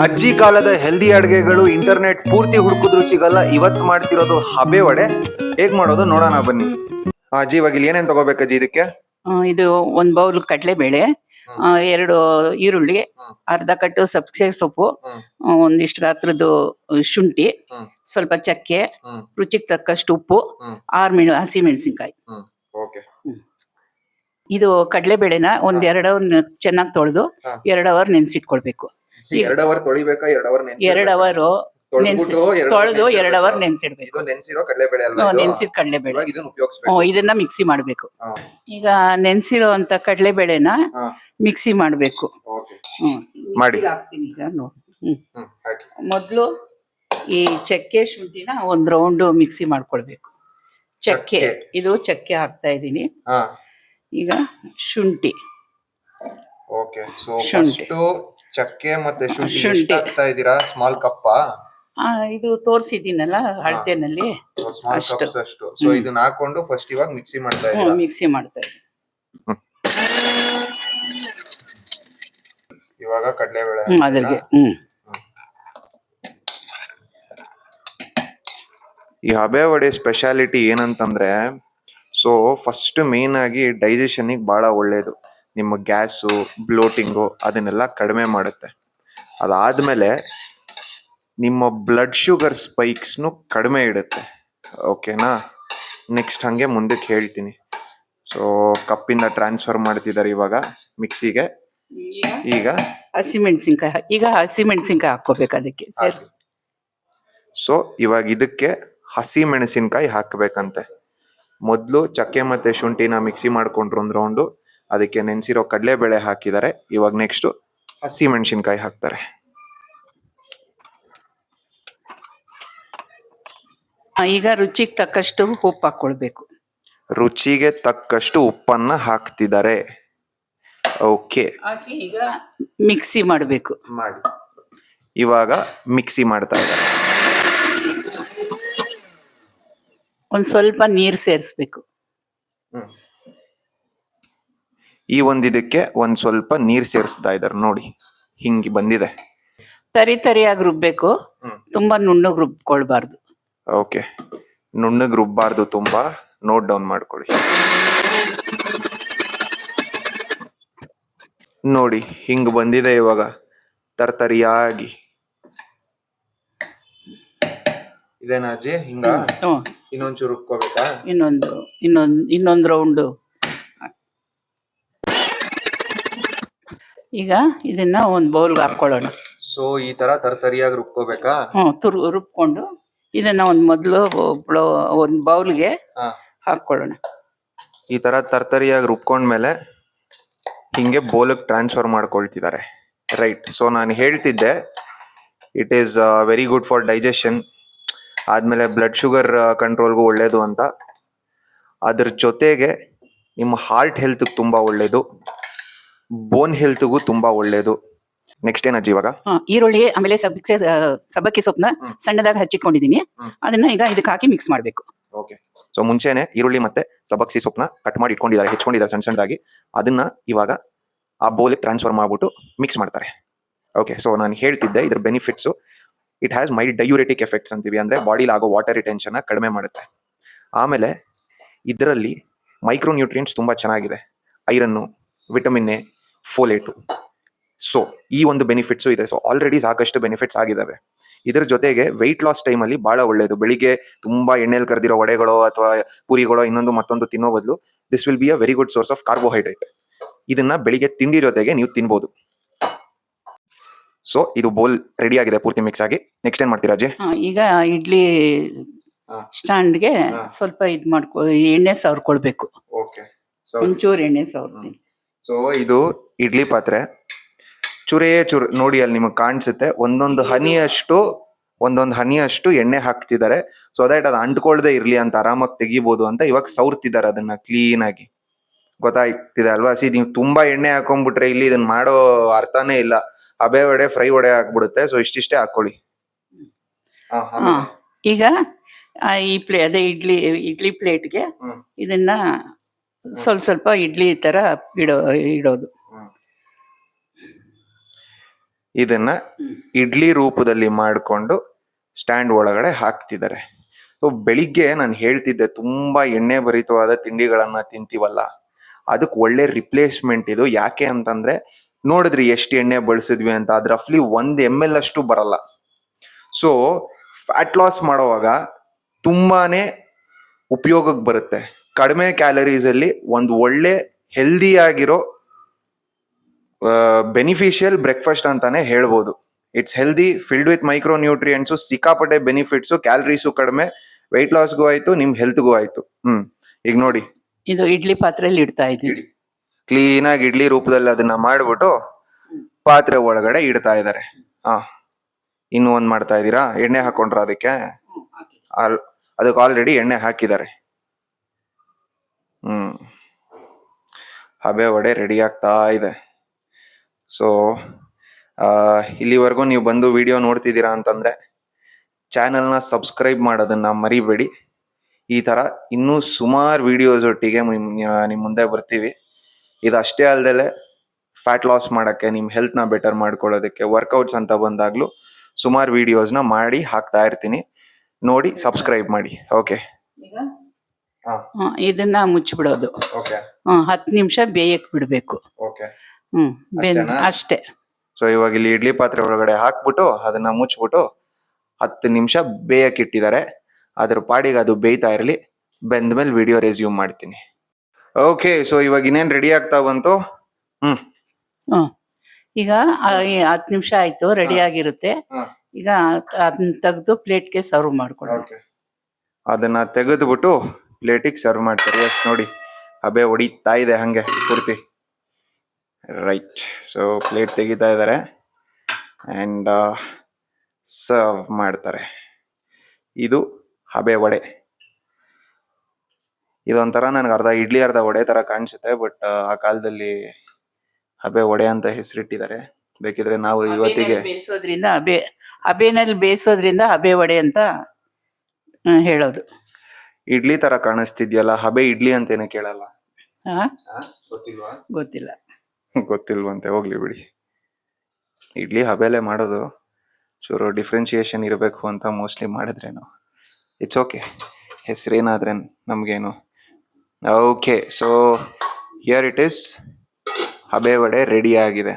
ಅಜ್ಜಿ ಕಾಲದ ಹೆಲ್ದಿ ಅಡುಗೆಗಳು ಇಂಟರ್ನೆಟ್ ಪೂರ್ತಿ ಹುಡುಕಿದ್ರು ಸಿಗಲ್ಲ. ಇವತ್ತು ಮಾಡ್ತಿರೋದು ಹಬೆ ವಡೆ. ಹೇಗ್ ಮಾಡೋದು ನೋಡೋಣ ಬನ್ನಿ. ಅಜ್ಜಿ ಇವಾಗ ಇಲ್ಲಿ ಏನೇನ್ ತಗೋಬೇಕು ಅಜ್ಜಿ ಇದಕ್ಕೆ? ಇದು ಒಂದು ಬೌಲ್ ಕಡಲೆಬೇಳೆ, 2 ಈರುಳ್ಳಿ, ಅರ್ಧ ಕಟ್ಟು ಸಬ್ಸಿಗೆ ಸೊಪ್ಪು, ಒಂದಿಷ್ಟು ಗಾತ್ರದ್ದು ಶುಂಠಿ, ಸ್ವಲ್ಪ ಚಕ್ಕೆ, ರುಚಿಗೆ ತಕ್ಕಷ್ಟು ಉಪ್ಪು, 6 ಹಸಿಮೆಣಸಿನ್ಕಾಯಿ. ಇದು ಕಡಲೆಬೇಳೆನ ಒಂದ್ 2 ಅವರ್ ಚೆನ್ನಾಗಿ ತೊಳೆದು 2 ಅವರ್ ನೆನ್ಸಿಟ್ಕೊಳ್ಬೇಕು. 2 ಅವರ್ ತೊಳಿಬೇಕಾ? 2 ಅವರ್ 2 ಅವರ್ ತೊಳೆದು 2 ಅವರ್ ನೆನ್ಸಿಡ್ಬೇಕು. ನೆನ್ಸಿರೋ ಕಡಲೆಬೇಳೆ ಅಲ್ವಾ? ನೆನ್ಸಿದ ಕಡಲೆಬೇಳೆ ಇದನ್ನ ಮಿಕ್ಸಿ ಮಾಡ್ಬೇಕು. ಹಾ. ಈಗ ನೆನ್ಸಿರೋ ಅಂತ ಕಡಲೆಬೇಳೆನ ಮಿಕ್ಸಿ ಮಾಡ್ಬೇಕು. ಮಾಡಿ. ಹಾಕ್ತೀನಿ ಈಗ ನೋಡಿ. ಮೊದ್ಲು ಈ ಚಕ್ಕೆ ಶುಂಠಿನ ಒಂದ್ ರೌಂಡ್ ಮಿಕ್ಸಿ ಮಾಡ್ಕೊಳ್ಬೇಕು. ಚಕ್ಕೆ, ಇದು ಚಕ್ಕೆ ಹಾಕ್ತಾ ಇದೀನಿ. ಈಗ ಶುಂಠಿ. ಓಕೆ, ಸೋ ಫಸ್ಟ್ ಚಕ್ಕೆ ಮತ್ತೆ ಶುಂಠಿ ಹಾಕ್ತಾ ಇದೀರಾ? ಸ್ಮಾಲ್ ಕಪ್ ಇದು ತೋರಿಸಿದ್ದೀನಲ್ಲ ಅಳತೆನಲ್ಲಿ ಅಷ್ಟು. ಸೊ ಇದನ್ನ ಹಾಕೊಂಡು ಫಸ್ಟ್ ಇವಾಗ ಮಿಕ್ಸಿ ಮಾಡ್ತಾ ಇದೀರಾ? ಮಿಕ್ಸಿ ಮಾಡ್ತಾ ಇದ್ದೀನಿ. ಇವಾಗ ಕಡಲೆಬೇಳೆ ಅದ್ರಿಗೆ ಈ ಹಬೆ ವಡೆ ಸ್ಪೆಷಾಲಿಟಿ ಏನಂತಂದ್ರೆ, ಸೊ ಫಸ್ಟ್ ಮೇನ್ ಆಗಿ ಡೈಜೆಷನ್ ಬಹಳ ಒಳ್ಳೇದು. ನಿಮ್ಮ ಗ್ಯಾಸು, ಬ್ಲೋಟಿಂಗು ಅದನ್ನೆಲ್ಲ ಕಡಿಮೆ ಮಾಡುತ್ತೆ. ಅದಾದ್ಮೇಲೆ ನಿಮ್ಮ ಬ್ಲಡ್ ಶುಗರ್ ಸ್ಪೈಕ್ಸ್ನು ಕಡಿಮೆ ಇಡುತ್ತೆ. ಓಕೆನಾ? ನೆಕ್ಸ್ಟ್ ಹಂಗೆ ಮುಂದಕ್ಕೆ ಹೇಳ್ತೀನಿ. ಸೊ ಕಪ್ಪಿಂದ ಟ್ರಾನ್ಸ್ಫರ್ ಮಾಡ್ತಿದ್ದಾರೆ ಇವಾಗ ಮಿಕ್ಸಿಗೆ. ಈಗ ಹಸಿಮೆಣಸಿನ್ಕಾಯಿ ಹಾಕೋಬೇಕು ಅದಕ್ಕೆ. ಸೊ ಇವಾಗ ಇದಕ್ಕೆ ಹಸಿ ಮೆಣಸಿನ್ಕಾಯಿ ಹಾಕ್ಬೇಕಂತೆ. ಮೊದಲು ಚಕ್ಕೆ ಮತ್ತೆ ಶುಂಠಿನ ಮಿಕ್ಸಿ ಮಾಡ್ಕೊಂಡ್ರು ಒಂದು ರೌಂಡು, ಅದಕ್ಕೆ ನೆನ್ಸಿರೋ ಕಡಲೆಬೇಳೆ ಹಾಕಿದ್ದಾರೆ. ಇವಾಗ ನೆಕ್ಸ್ಟ್ ಹಸಿ ಮೆಣಸಿನ್ಕಾಯಿ ಹಾಕ್ತಾರೆ. ಈಗ ರುಚಿಗೆ ತಕ್ಕಷ್ಟು ಉಪ್ಪು ಹಾಕೊಳ್ಬೇಕು. ರುಚಿಗೆ ತಕ್ಕಷ್ಟು ಉಪ್ಪನ್ನ ಹಾಕ್ತಿದ್ದಾರೆ. ಓಕೆ, ಈಗ ಮಿಕ್ಸಿ ಮಾಡಬೇಕು. ಮಾಡಿ. ಇವಾಗ ಮಿಕ್ಸಿ ಮಾಡ್ತಾ ಇದ್ದಾರೆ. ಒಂದ್ ಸ್ವಲ್ಪ ನೀರು ಸೇರಿಸ್ಬೇಕು. ಈ ಒಂದಿದಕ್ಕೆ ಒಂದ್ ಸ್ವಲ್ಪ ನೀರ್ ಸೇರಿಸ್ತಾ ಇದ್ದಾರೆ ನೋಡಿ, ಹಿಂಗೆ ಬಂದಿದೆ. ತರಿಯಾಗಿ ರುಬ್ಬೇಕು, ತುಂಬಾ ನುಣ್ಣಗ್ ರುಬ್ಕೊಳ್ಬಾರ್ದು. ಓಕೆ, ನುಣ್ಣಗ್ ರುಬ್ಬಾರ್ದು ತುಂಬಾ. ನೋಟ್ ಡೌನ್ ಮಾಡ್ಕೊಳ್ಳಿ. ನೋಡಿ ಹಿಂಗ್ ಬಂದಿದೆ ಇವಾಗ ತರ್ತರಿಯಾಗಿ. ಇದೇನಾ ಅಜ್ಜಿ? ಹಿಂಗ ಇನ್ನೊಂಚೂರು ರುಬ್ಕೋಬೇಕಾ? ಇನ್ನೊಂದು ರೌಂಡು. ಈಗ ಇದನ್ನ ಒಂದ್ ಬೌಲ್ಗೆ ಹಾಕೊಳ್ಳೋಣ. ಸೊ ಈ ತರ ತರ್ತರಿಯಾಗಿ ರುಬ್ಕೋಬೇಕಾ? ರುಬ್ಕೊಂಡು ಇದನ್ನ ಮೊದಲು ಒಂದ್ ಬೌಲ್ಗೆ ಹಾಕೊಳ್ಳೋಣ. ಈ ತರ ತರ್ತರಿಯಾಗಿ ರುಬ್ಕೊಂಡ್ಮೇಲೆ ಹಿಂಗೆ ಬೌಲ್ಗೆ ಟ್ರಾನ್ಸ್ಫರ್ ಮಾಡ್ಕೊಳ್ತಿದ್ದಾರೆ. ರೈಟ್. ಸೊ ನಾನು ಹೇಳ್ತಿದ್ದೆ, it is very good for digestion, ಆದ್ಮೇಲೆ ಬ್ಲಡ್ ಶುಗರ್ ಕಂಟ್ರೋಲ್ಗೂ ಒಳ್ಳೇದು ಅಂತ. ಅದ್ರ ಜೊತೆಗೆ ನಿಮ್ಮ ಹಾರ್ಟ್ ಹೆಲ್ತ್ ತುಂಬಾ ಒಳ್ಳೇದು, ಬೋನ್ ಹೆಲ್ತ್ಗೂ ತುಂಬಾ ಒಳ್ಳೇದು. ನೆಕ್ಸ್ಟ್ ಏನ್ ಅಜ್ಜಿ ಇವಾಗ? ಈರುಳ್ಳಿ ಆಮೇಲೆ ಸಬ್ಬಕ್ಕಿ ಸೊಪ್ಪನ್ನ ಸಣ್ಣದಾಗಿ ಹಚ್ಚಿಟ್ಕೊಂಡಿದೀನಿ. ಅದನ್ನ ಈಗ ಇದಕ್ಕೆ ಹಾಕಿ ಮಿಕ್ಸ್ ಮಾಡ್ಬೇಕು. ಓಕೆ, ಸೊ ಮುಂಚೆನೆ ಈರುಳ್ಳಿ ಮತ್ತೆ ಸಬ್ಬಕ್ಕಿ ಸೊಪ್ಪನ್ನ ಕಟ್ ಮಾಡಿ ಇಟ್ಕೊಂಡಿದ್ದಾರೆ, ಹೆಚ್ಕೊಂಡಿದ್ದಾರೆ ಸಣ್ಣ ಸಣ್ಣದಾಗಿ. ಅದನ್ನ ಇವಾಗ ಆ ಬೌಲ್ಗೆ ಟ್ರಾನ್ಸ್ಫರ್ ಮಾಡ್ಬಿಟ್ಟು ಮಿಕ್ಸ್ ಮಾಡ್ತಾರೆ. ಓಕೆ, ಸೊ ನಾನು ಹೇಳ್ತಿದ್ದೆ ಇದ್ರ benefits. It has mild diuretic effects ಅಂತೀವಿ, ಅಂದ್ರೆ ಬಾಡಿಲಿ ಆಗೋ ವಾಟರ್ ರಿಟೆನ್ಷನ್ ಕಡಿಮೆ ಮಾಡುತ್ತೆ. ಆಮೇಲೆ ಇದರಲ್ಲಿ ಮೈಕ್ರೋ ನ್ಯೂಟ್ರಿಯೆಂಟ್ಸ್ ತುಂಬಾ ಚೆನ್ನಾಗಿದೆ. ಐರನ್ನು, ವಿಟಮಿನ್ ಎ, ಫೋಲೇಟು. ಸೊ ಈ ಒಂದು ಬೆನಿಫಿಟ್ಸು ಇದೆ. ಸೊ ಆಲ್ರೆಡಿ ಸಾಕಷ್ಟು ಬೆನಿಫಿಟ್ಸ್ ಆಗಿದ್ದಾವೆ. ಇದ್ರ ಜೊತೆಗೆ ವೆಯ್ಟ್ ಲಾಸ್ ಟೈಮಲ್ಲಿ ಬಹಳ ಒಳ್ಳೇದು. ಬೆಳಿಗ್ಗೆ ತುಂಬಾ ಎಣ್ಣೆಲಿ ಕರೆದಿರೋ ವಡೆಗಳೋ ಅಥವಾ ಪೂರಿಗಳೋ ಇನ್ನೊಂದು ಮತ್ತೊಂದು ತಿನ್ನೋ ಬದಲು this will be a very good source of carbohydrate. ಇದನ್ನ ಬೆಳಿಗ್ಗೆ ತಿಂಡಿ ಜೊತೆಗೆ ನೀವು ತಿನ್ಬೋದು. ಸೊ ಇದು ಬೋಲ್ ರೆಡಿ ಆಗಿದೆ ಪೂರ್ತಿ ಮಿಕ್ಸ್ ಆಗಿ. ನೆಕ್ಸ್ಟ್ ಏನ್ ಮಾಡ್ತೀರಾ ಅಜ್ಜಿ? ಈಗ ಇಡ್ಲಿ ಸ್ಟ್ಯಾಂಡ್ಗೆ ಸ್ವಲ್ಪ ಎಣ್ಣೆ ಸವರ್ಕೊಳ್ಬೇಕು. ಓಕೆ, ಒಂಚೂರು ಎಣ್ಣೆ ಸವರ್ತೀನಿ. ಸೊ ಇದು ಇಡ್ಲಿ ಪಾತ್ರೆ. ಚೂರೇ ಚೂರು ನೋಡಿ, ಅಲ್ಲಿ ನಿಮಗೆ ಕಾಣಿಸುತ್ತೆ ಒಂದೊಂದು ಹನಿಯಷ್ಟು ಎಣ್ಣೆ ಹಾಕ್ತಿದ್ದಾರೆ. ಸೊ ದಟ್ ಅದು ಅಂಟ್ಕೊಳ್ದೆ ಇರ್ಲಿ ಅಂತ, ಆರಾಮಾಗಿ ತೆಗಿಬಹುದು ಅಂತ ಇವಾಗ ಸವರ್ತಿದ್ದಾರೆ ಅದನ್ನ ಕ್ಲೀನ್ ಆಗಿ. ಗೊತ್ತಾಗ್ತಿದೆ ಅಲ್ವಾ? ನೀವು ತುಂಬಾ ಎಣ್ಣೆ ಹಾಕೊಂಡ್ಬಿಟ್ರೆ ಇಲ್ಲಿ ಇದನ್ನ ಮಾಡೋ ಅರ್ಥನೇ ಇಲ್ಲ. ಹಬೆ ವಡೆ, ಫ್ರೈ ವಡೆ ಹಾಕ್ಬಿಡುತ್ತೆ. ಸೊ ಇಷ್ಟಿಷ್ಟೇ ಹಾಕೊಳ್ಳಿ. ಈಗ ಈ ಇಡ್ಲಿ ಪ್ಲೇಟ್ಗೆ ಇದನ್ನ ಸ್ವಲ್ಪ ಇಡ್ಲಿ ತರ ಇಡೋದು. ಇದನ್ನ ಇಡ್ಲಿ ರೂಪದಲ್ಲಿ ಮಾಡಿಕೊಂಡು ಸ್ಟ್ಯಾಂಡ್ ಒಳಗಡೆ ಹಾಕ್ತಿದ್ದಾರೆ. ಸೊ ಬೆಳಿಗ್ಗೆ ನಾನು ಹೇಳ್ತಿದ್ದೆ, ತುಂಬಾ ಎಣ್ಣೆ ಭರಿತವಾದ ತಿಂಡಿಗಳನ್ನ ತಿಂತೀವಲ್ಲ, ಅದಕ್ಕೆ ಒಳ್ಳೆ ರಿಪ್ಲೇಸ್ಮೆಂಟ್ ಇದು. ಯಾಕೆ ಅಂತಂದ್ರೆ ನೋಡಿದ್ರಿ ಎಷ್ಟು ಎಣ್ಣೆ ಬಳಸಿದ್ವಿ ಅಂತ, ಅದ್ ರಫ್ಲಿ 1 ml ಅಷ್ಟು ಬರಲ್ಲ. ಸೊ ಫ್ಯಾಟ್ ಲಾಸ್ ಮಾಡೋವಾಗ ತುಂಬಾನೇ ಉಪಯೋಗಕ್ಕೆ ಬರುತ್ತೆ. ಕಡಿಮೆ ಕ್ಯಾಲರೀಸ್ ಅಲ್ಲಿ ಒಂದು ಒಳ್ಳೆ ಹೆಲ್ದಿ ಆಗಿರೋ ಬೆನಿಫಿಷಿಯಲ್ ಬ್ರೇಕ್ಫಾಸ್ಟ್ ಅಂತಾನೆ ಹೇಳ್ಬೋದು. It's healthy, filled with micro nutrients, ಸಿಕ್ಕಾಪಟ್ಟೆ ಬೆನಿಫಿಟ್ಸು, ಕ್ಯಾಲರೀಸು ಕಡಿಮೆ, ವೆಯ್ಟ್ ಲಾಸ್ಗೂ ಆಯ್ತು, ನಿಮ್ ಹೆಲ್ತ್ಗೂ ಆಯ್ತು. ಈಗ ನೋಡಿ, ಇದು ಇಡ್ಲಿ ಪಾತ್ರೆಯಲ್ಲಿ ಇಡ್ತಾ ಇದ್ದೀವಿ. ಕ್ಲೀನ್ ಆಗಿ ಇಡ್ಲಿ ರೂಪದಲ್ಲಿ ಅದನ್ನ ಮಾಡ್ಬಿಟ್ಟು ಪಾತ್ರೆ ಒಳಗಡೆ ಇಡ್ತಾ ಇದ್ದಾರೆ. ಇನ್ನು ಒಂದ್ ಮಾಡ್ತಾ ಇದ್ದೀರಾ, ಎಣ್ಣೆ ಹಾಕೊಂಡ್ರ ಅದಕ್ಕೆ? ಅದಕ್ಕೆ ಆಲ್ರೆಡಿ ಎಣ್ಣೆ ಹಾಕಿದ್ದಾರೆ. ಹಬೆ ವಡೆ ರೆಡಿ ಆಗ್ತಾ ಇದೆ. ಸೊ ಇಲ್ಲಿವರೆಗೂ ನೀವು ಬಂದು ವಿಡಿಯೋ ನೋಡ್ತಿದ್ದೀರಾ ಅಂತಂದ್ರೆ ಚಾನೆಲ್ನ ಸಬ್ಸ್ಕ್ರೈಬ್ ಮಾಡೋದನ್ನ ಮರಿಬೇಡಿ. ಈ ತರ ಇನ್ನೂ ಸುಮಾರು ವಿಡಿಯೋಸ್ ಒಟ್ಟಿಗೆ ನಿಮ್ ಮುಂದೆ ಬರ್ತೀವಿ. ಇದಷ್ಟೇ ಅಲ್ದಲೆ ಫ್ಯಾಟ್ ಲಾಸ್ ಮಾಡಕ್ಕೆ, ನಿಮ್ ಹೆಲ್ತ್ ನ ಬೆಟರ್ ಮಾಡ್ಕೊಳ್ಳೋದಕ್ಕೆ, ವರ್ಕೌಟ್ಸ್ ಅಂತ ಬಂದಾಗ್ಲೂ ಸುಮಾರು ವಿಡಿಯೋಸ್ನ ಮಾಡಿ ಹಾಕ್ತಾ ಇರ್ತೀನಿ. ನೋಡಿ ಸಬ್ಸ್ಕ್ರೈಬ್ ಮಾಡಿ. ಓಕೆ, ಇದನ್ನ ಮುಚ್ಚಿಬಿಡೋದು. 10 ನಿಮಿಷ ಬೇಯಕ್ ಬಿಡ್ಬೇಕು. ಅಷ್ಟೇ. ಸೊ ಇವಾಗ ಇಲ್ಲಿ ಇಡ್ಲಿ ಪಾತ್ರೆ ಒಳಗಡೆ ಹಾಕ್ಬಿಟ್ಟು ಅದನ್ನ ಮುಚ್ಬಿಟ್ಟು 10 ನಿಮಿಷ ಬೇಯಕ್ ಇಟ್ಟಿದ್ದಾರೆ. ಅದ್ರ ಪಾಡಿಗೆ ಅದು ಬೇಯ್ತಾ ಇರಲಿ. ಬೆಂದ ಮೇಲೆ ವಿಡಿಯೋ ರೆಸ್ಯೂಮ್ ಮಾಡ್ತೀನಿ. ಓಕೆ, ಸೊ ಇವಾಗ ಇನ್ನೇನ್ ರೆಡಿ ಆಗ್ತಾ ಬಂತು. ಈಗ 10 ನಿಮಿಷ ಆಯ್ತು, ರೆಡಿ ಆಗಿರುತ್ತೆ. ಈಗ ಅದನ್ನ ತೆಗೆದು ಪ್ಲೇಟ್ಗೆ ಸರ್ವ್ ಮಾಡ್ಕೊಳ್ಳೋಣ. ಅದನ್ನ ತೆಗೆದ್ಬಿಟ್ಟು ಪ್ಲೇಟಿಗೆ ಸರ್ವ್ ಮಾಡ್ತಾರೆ. ಎಷ್ಟು ನೋಡಿ, ಹಬೆ ಹೊಡಿತಾ ಇದೆ ಹಂಗೆ ಪೂರ್ತಿ. ರೈಟ್, ಸೊ ಪ್ಲೇಟ್ ತೆಗಿತಾ ಇದ್ದಾರೆ ಅಂಡ್ ಸರ್ವ್ ಮಾಡ್ತಾರೆ. ಇದು ಹಬೆ ವಡೆ. ಇದೊಂಥರ ನನ್ಗೆ ಅರ್ಧ ಇಡ್ಲಿ ಅರ್ಧ ವಡೆ ತರ ಕಾಣಿಸುತ್ತೆ, ಬಟ್ ಆ ಕಾಲದಲ್ಲಿ ಹಬೆ ವಡೆ ಅಂತ ಹೆಸರಿಟ್ಟಿದ್ದಾರೆ. ಬೇಕಿದ್ರೆ ನಾವು ಇವತ್ತಿಗೆ ಬೇಯಿಸೋದ್ರಿಂದ ಹಬೆನಲ್ಲಿ ಬೇಯಿಸೋದ್ರಿಂದ ಹಬೆ ವಡೆ ಅಂತ ಹೇಳೋದು. ಇಡ್ಲಿ ತರ ಕಾಣಿಸ್ತಿದ್ಯಲ್ಲ, ಹಬೆ ಇಡ್ಲಿ ಅಂತೇನೆ ಕೇಳಲ್ಲ. ಗೊತ್ತಿಲ್ಲ. ಗೊತ್ತಿಲ್ವಂತೆ, ಹೋಗ್ಲಿ ಬಿಡಿ. ಇಡ್ಲಿ ಹಬೆಲೆ ಮಾಡೋದು, ಚೂರು ಡಿಫ್ರೆನ್ಸಿಯೇಷನ್ ಇರಬೇಕು ಅಂತ ಮೋಸ್ಟ್ಲಿ ಮಾಡಿದ್ರೇನು. ಇಟ್ಸ್ ಓಕೆ, ಹೆಸರೇನಾದ್ರೆ ನಮ್ಗೇನು. Okay, so here it is, ಹಬೆ ವಡೆ ರೆಡಿ ಆಗಿದೆ.